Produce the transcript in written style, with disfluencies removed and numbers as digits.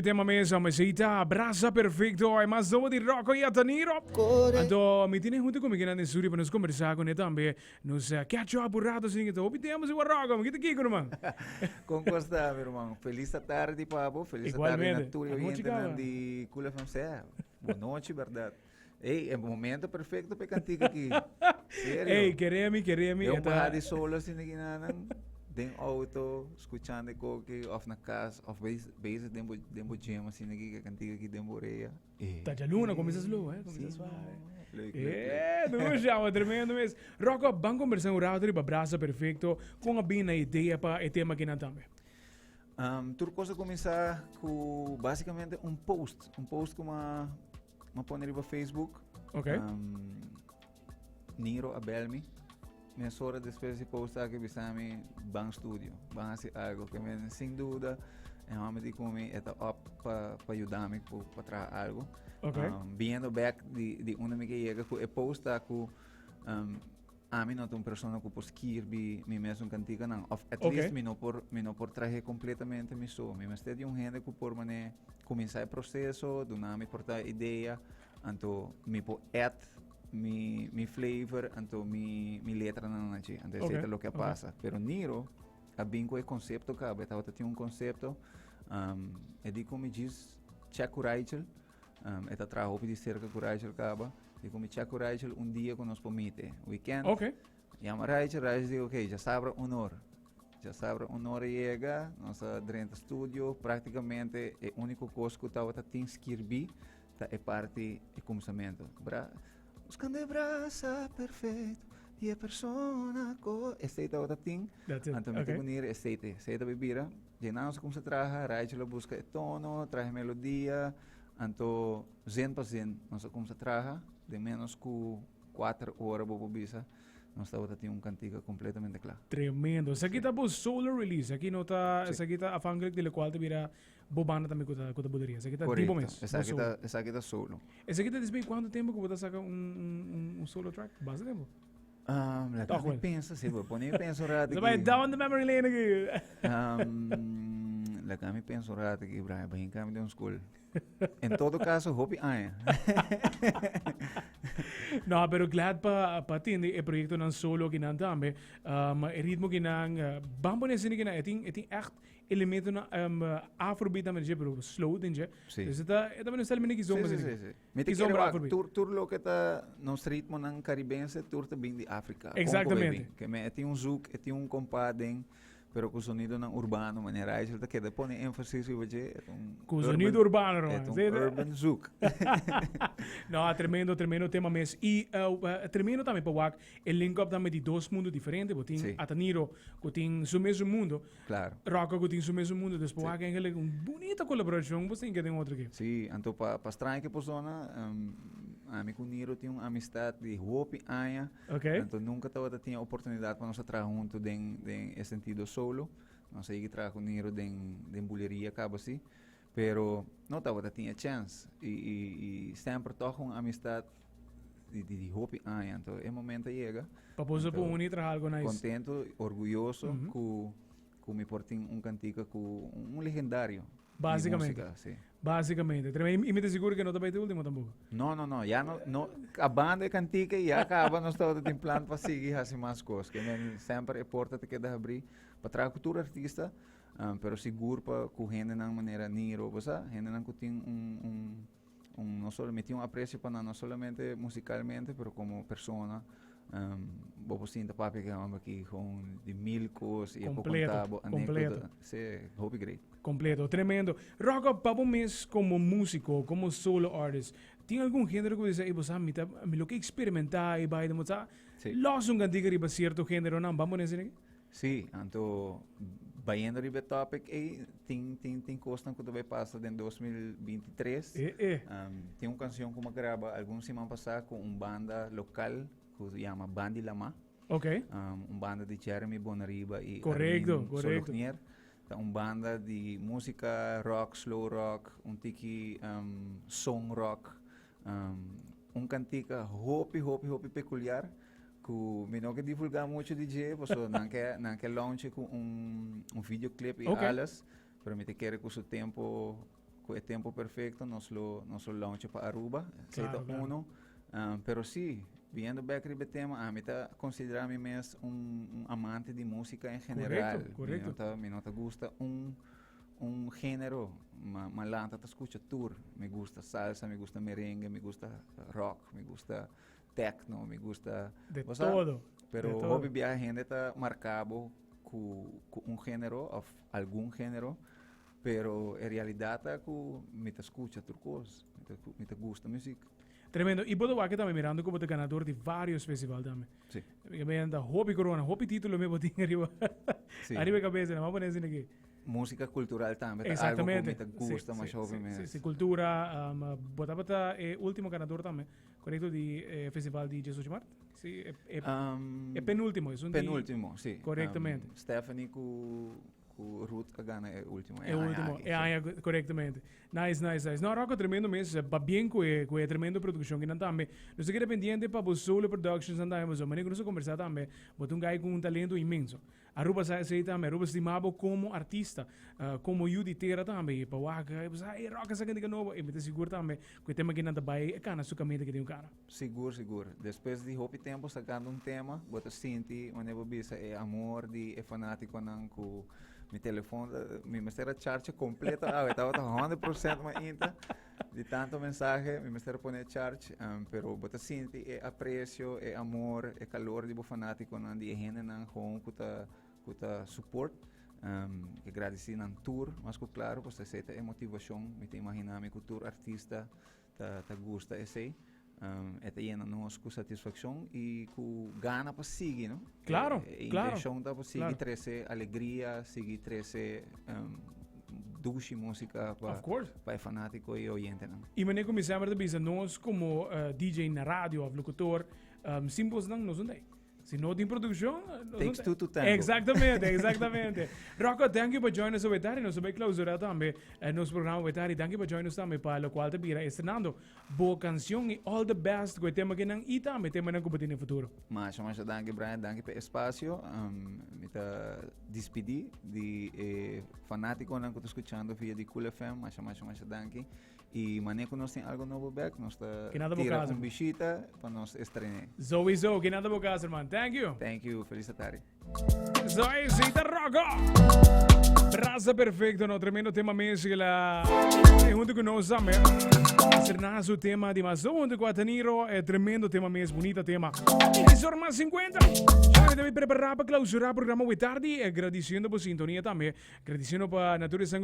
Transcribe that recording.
Tema mesmo, mas aí tá, abraça perfeito, é mais novo de Rocco e Ataniro. Então, me tiene junto comigo na Nesuri para nos conversar com ele também, nos catch up rápido assim, então, obtemos o Rocco, me aqui, irmão. Como está, meu irmão? Feliz tarde, Pablo. Feliz tarde, Igualmente, Natura, a noite oyente acaba. de Kula FMC. Boa noite, verdade. Ei, é o momento perfeito para cantar aqui. Sério? Ei, queremos, Eu barra de solo assim aqui na den auto, escutando coque, off na casa, off base dembo jam assim aqui que cantiga aqui dembo reia. Tá de luna, começa slow, começa suave. Não chama, tremendo mesmo. Rocco, vamos conversar um rato, para abraça perfeito, com a bina ideia para o tema aqui na também. Tudo coisa começar com basicamente um post que uma põe no Facebook. Ok. Niro Abelmi. Minha hora depois de postar que bisami bang studio, bang assim algo que me sem dúvida é uma medida como é up para ajudar-me para trazer algo. Ok. Viendo back de uma amiga que chega com posta com a mim não tem uma pessoa que pode escrever me mesmo cantiga não, at least me não por trazer completamente me sou, me mas tem gente que por mané começar o processo, do nome portar ideia, então me por add mi flavor, então mi letra não nachi, então okay. É o que passa. Pero Niro, a bingo é conceito cabe, tá tinha um conceito, é de como diz, check o Rachel, é tá trabalho de cerca com Rachel caba, e como check o Rachel dia que nos permite, weekend. Ok. Chama Rachel diz, ok, já sabe já sabe chega, nossa dentro do estúdio, praticamente é o único coisa que estava tem escrever, tá é parte do começamento, buscando abraça perfeito e a persona co esteita outra ting então me tenho unir esteita bebida de não se como se traja Rachel busca o tono traje melodia então 100% não se como se traja de menos que 4 horas bobo bisa não está outra tem cantiga completamente claro Tremendo. Essa aqui está por solo release. Aqui não está, essa aqui está a fangirl de qual te vira bobana também que eu poderia. Essa aqui está tipo mesmo. Essa aqui está solo. Essa aqui está desde quanto tempo que você saca um solo track? Bastante tempo. La que me pensa, sim, vou pôr nem penso rato aqui. Vai down the memory lane aqui. La que me penso rato aqui, Brian, bem caminho de um school. Em todo caso, hope aia. No, pero glad pa tin e proyecto ng solo kinan tambe ritmo kinan bambo ne sini kinan eting echt elemento na afrobeat na menje pero slow din je. Dus ita men stel miniki zomba sini. Sim. Me te quero tur lo que tá nos ritmo ng caribense tur te bem de África. Exatamente. Que me tem zouk, tem compadre pero com sonido ng urbano maneira isso que depois ênfase se veja com sonido urbano urban zouk no tremendo tema mes e tremendo também para o link up também de dois mundos diferentes botin Ataniro que tem seu mesmo mundo claro Rocco que tem seu mesmo mundo depois o é uma bonita colaboração você tem que ter outro aqui sim então para estranha que persona a mim com Niro tem uma amistade de hope aia então nunca tinha oportunidade para nós trabalhar junto em sentido solo, não sei que trabalho com Niro de buleria acaba assim, pero não estava tinha chance e sempre toca uma amistade de hope então é momento chega para poder unir algo nice contento orgulhoso que me portem cantiga com legendário basicamente música, basicamente e me te seguro que não está para o último tampoco não já não a banda é cantiga e acaba nós estamos em plano para seguir assim mais coisas que sempre é porta que dá abrir para trazer cultura artista pero seguro para que gente na maneira Niro você gente não que tem não somente apreço para não somente musicalmente pero como persona vou sinta papi que vamos aqui com de mil coisas e completo se hope great completo tremendo Rocco papo mês como músico como solo artist tem algum gênero que você você me lo que experimentar e vai demonstrar los cantiga riba certo gênero não vamos nesse aqui sim então vaindo riba topic tem coisa que tu vai passar em 2023 tem uma canção que eu grava alguns semana passada com uma banda local que se chama Bandi Lama. Ok. Banda de Jeremy Bonariba e correto. Uma banda de música rock, slow rock, tiki song rock, cantica hopi peculiar que me não que divulgar muito DJ, porque não quer launch com um videoclip e alas, pero me te quer com o tempo con el tiempo perfecto nos lo launcha para Aruba, Claro, claro. uno. Pero sí, viendo Becker y tema, a mí está considerarme más un amante de música en general. Correcto. Me nota gusta un género, malanta te escucha tour, me gusta salsa, me gusta merengue, me gusta rock, me gusta techno, me gusta De o sea, todo. pero de todo. hobby a gente está marcado con un género o algún género, pero en realidad está con me te escucha turcos, me te gusta música. Tremendo. E bodo aqui também mirando como ganador de vários festivais também. Sim. Eu me anda hobby corona, hobby título me botinho arriba. Sim. Arriba a cabeça, não vamos nesse aqui. Música cultural também, Exatamente. algo que me te gusta, mas hobby mesmo. Sim, cultura, bota último ganador também. Correto de festival de Jesus Mar? Sim, é penúltimo, isso penúltimo, sim. Corretamente. Stephanie com Ruth Agana é o último. É o último, corretamente. Nice. Não, Rocco, tremendo mesmo. Va bem com a tremenda produção que não também. Nós estamos dependentes para o Solo Productions andar, mas mas nós conversar também. Botar guy com talento imenso. Aruba sai também, Aruba estimado como artista, como editera também. Para o Waka, Rocco essa que novo. E me te seguro também que o tema que não está bem é cana, sucamente que tem um cara. Seguro. Depois de hope tempo sacando tema, bota senti, onde eu bisa é amor de é fanático não com meu telefone, minha mistério charge completa, eu estava 100% mais inta de tanto mensagem, minha mistério põe charge, pero bota senti é aprecio, é amor, é calor de bo fanático não de gente não com kuta support, que agradeci nan tour, mas claro, pues essa é motivação, me te imaginar me tour artista ta gusta esse. Esta llena nos com satisfação e com gana para seguir, não? Claro. Intenção para seguir trazer alegria, seguir trazer dulce música para fanático e oyente, não? E maneira como sempre bisa nós como DJ na rádio, ou locutor, simples não nos não. Se não tem produção, takes two to tango. Exatamente. Rocco, thank you for joining us with that. E nós vamos clausurar também nosso programa with that. Thank you for joining us também para o qual te bira estrenando boa canção e all the best com o tema que não e também tema não competir no futuro. Mas danke Brian, danke pelo espaço. Me tá despedir de fanático não que tô escutando via de Cool FM. Mas danke. E maneco nós tem algo novo back, nós tá tira uma visita para nós estrenar. Sowieso, que nada bocasse, irmão. Thank you. Feliz tarde. Zita Rocco. Brasa perfeito, no tremendo tema mesmo que la junto com nós também. Sernaso tema de mais junto com a Taniro, é tremendo tema mesmo, bonito tema. E só mais 50. Já deve preparar para clausurar o programa de tarde, agradecendo por sintonia também, agradecendo para natureza